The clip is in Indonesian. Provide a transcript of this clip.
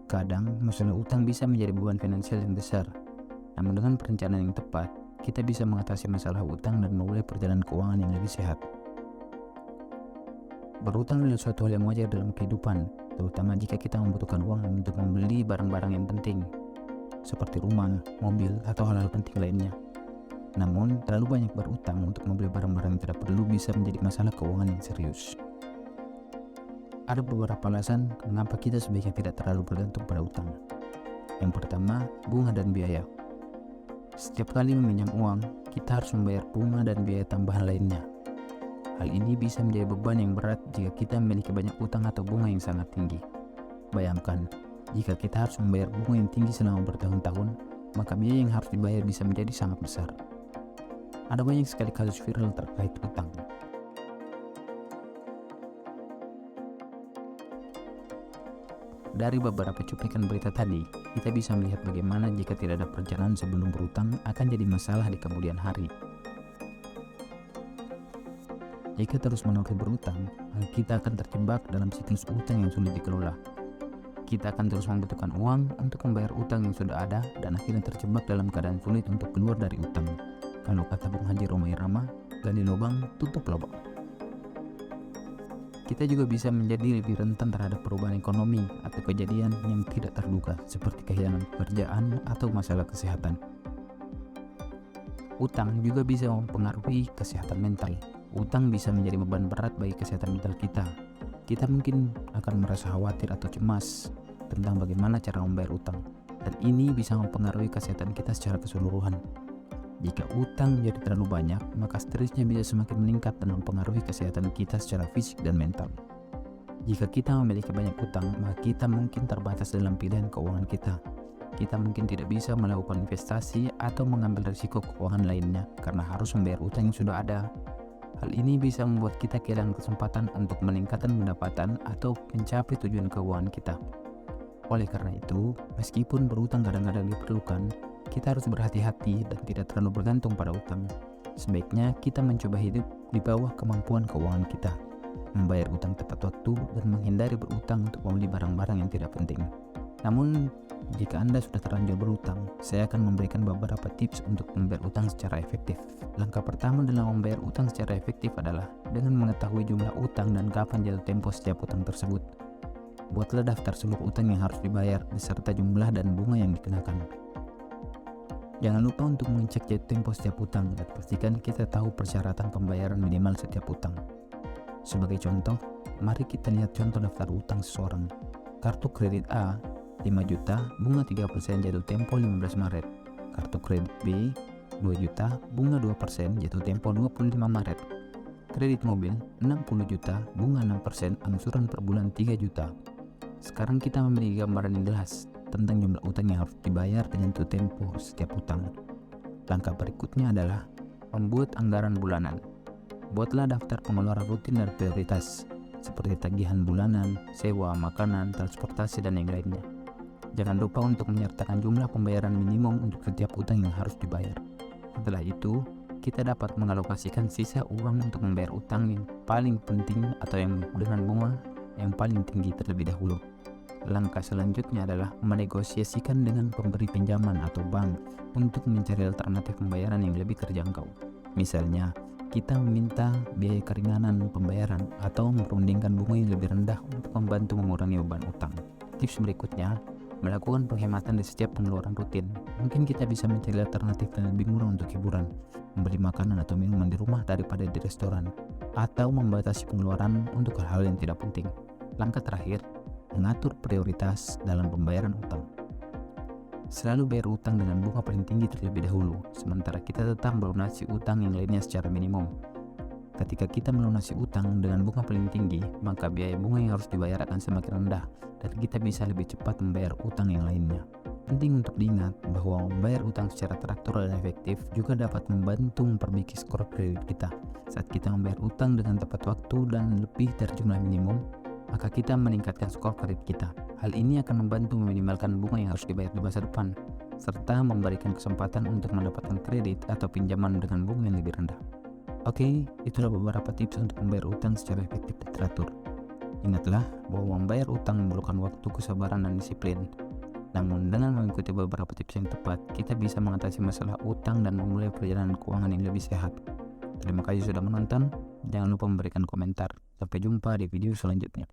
Kadang, masalah utang bisa menjadi beban finansial yang besar. Namun dengan perencanaan yang tepat, kita bisa mengatasi masalah utang dan memulai perjalanan keuangan yang lebih sehat. Berutang adalah suatu hal yang wajar dalam kehidupan, terutama jika kita membutuhkan uang untuk membeli barang-barang yang penting, seperti rumah, mobil, atau hal-hal penting lainnya. Namun, terlalu banyak berutang untuk membeli barang-barang yang tidak perlu bisa menjadi masalah keuangan yang serius. Ada beberapa alasan mengapa kita sebaiknya tidak terlalu bergantung pada utang. Yang pertama, bunga dan biaya. Setiap kali meminjam uang, kita harus membayar bunga dan biaya tambahan lainnya. Hal ini bisa menjadi beban yang berat jika kita memiliki banyak utang atau bunga yang sangat tinggi. Bayangkan, jika kita harus membayar bunga yang tinggi selama bertahun-tahun, maka biaya yang harus dibayar bisa menjadi sangat besar. Ada banyak sekali kasus viral terkait utang. Dari beberapa cuplikan berita tadi, kita bisa melihat bagaimana jika tidak ada perencanaan sebelum berutang akan jadi masalah di kemudian hari. Jika terus-menerus berutang, kita akan terjebak dalam siklus utang yang sulit dikelola. Kita akan terus membutuhkan uang untuk membayar utang yang sudah ada dan akhirnya terjebak dalam keadaan sulit untuk keluar dari utang. Kalau kata Bung Haji Roma Irama, gali lubang, tutup lubang. Kita juga bisa menjadi lebih rentan terhadap perubahan ekonomi atau kejadian yang tidak terduga seperti kehilangan pekerjaan atau masalah kesehatan. Utang juga bisa mempengaruhi kesehatan mental. Utang bisa menjadi beban berat bagi kesehatan mental kita. Kita mungkin akan merasa khawatir atau cemas tentang bagaimana cara membayar utang, dan ini bisa mempengaruhi kesehatan kita secara keseluruhan. Jika utang jadi terlalu banyak, maka stresnya bisa semakin meningkat dan mempengaruhi kesehatan kita secara fisik dan mental. Jika kita memiliki banyak utang, maka kita mungkin terbatas dalam pilihan keuangan kita. Kita mungkin tidak bisa melakukan investasi atau mengambil risiko keuangan lainnya karena harus membayar utang yang sudah ada. Hal ini bisa membuat kita kehilangan kesempatan untuk meningkatkan pendapatan atau mencapai tujuan keuangan kita. Oleh karena itu, meskipun berutang kadang-kadang diperlukan, kita harus berhati-hati dan tidak terlalu bergantung pada utang. Sebaiknya kita mencoba hidup di bawah kemampuan keuangan kita, membayar utang tepat waktu, dan menghindari berutang untuk membeli barang-barang yang tidak penting. Namun, jika Anda sudah terlanjur berutang, saya akan memberikan beberapa tips untuk membayar utang secara efektif. Langkah pertama dalam membayar utang secara efektif adalah dengan mengetahui jumlah utang dan kapan jatuh tempo setiap utang tersebut. Buatlah daftar seluruh utang yang harus dibayar beserta jumlah dan bunga yang dikenakan. Jangan lupa untuk mengecek jatuh tempo setiap utang dan pastikan kita tahu persyaratan pembayaran minimal setiap utang. Sebagai contoh, mari kita lihat contoh daftar utang seseorang. Kartu kredit A 5 juta, bunga 3%, jatuh tempo 15 Maret. Kartu kredit B 2 juta, bunga 2%, jatuh tempo 25 Maret. Kredit mobil 60 juta, bunga 6%, angsuran per bulan 3 juta. Sekarang kita memiliki gambaran yang jelas tentang jumlah utang yang harus dibayar dan jatuh tempo setiap utang. Langkah berikutnya adalah membuat anggaran bulanan. Buatlah daftar pengeluaran rutin dan prioritas seperti tagihan bulanan, sewa, makanan, transportasi, dan yang lainnya. Jangan lupa untuk menyertakan jumlah pembayaran minimum untuk setiap utang yang harus dibayar. Setelah itu, kita dapat mengalokasikan sisa uang untuk membayar utang yang paling penting atau yang dengan bunga yang paling tinggi terlebih dahulu. Langkah selanjutnya adalah menegosiasikan dengan pemberi pinjaman atau bank untuk mencari alternatif pembayaran yang lebih terjangkau. Misalnya, kita meminta biaya keringanan pembayaran atau merundingkan bunga yang lebih rendah untuk membantu mengurangi beban utang. Tips berikutnya, melakukan penghematan di setiap pengeluaran rutin. Mungkin kita bisa mencari alternatif yang lebih murah untuk hiburan, membeli makanan atau minuman di rumah daripada di restoran, atau membatasi pengeluaran untuk hal-hal yang tidak penting. Langkah terakhir, mengatur prioritas dalam pembayaran utang. Selalu bayar utang dengan bunga paling tinggi terlebih dahulu, sementara kita tetap melunasi utang yang lainnya secara minimum. Ketika kita melunasi utang dengan bunga paling tinggi, maka biaya bunga yang harus dibayar akan semakin rendah dan kita bisa lebih cepat membayar utang yang lainnya. Penting untuk diingat bahwa membayar utang secara teratur dan efektif juga dapat membantu memperbaiki skor kredit kita. Saat kita membayar utang dengan tepat waktu dan lebih dari jumlah minimum, maka kita meningkatkan skor kredit kita. Hal ini akan membantu meminimalkan bunga yang harus dibayar di masa depan, serta memberikan kesempatan untuk mendapatkan kredit atau pinjaman dengan bunga yang lebih rendah. Oke, itulah beberapa tips untuk membayar utang secara efektif dan teratur. Ingatlah bahwa membayar utang memerlukan waktu, kesabaran, dan disiplin. Namun dengan mengikuti beberapa tips yang tepat, kita bisa mengatasi masalah utang dan memulai perjalanan keuangan yang lebih sehat. Terima kasih sudah menonton. Jangan lupa memberikan komentar. Sampai jumpa di video selanjutnya.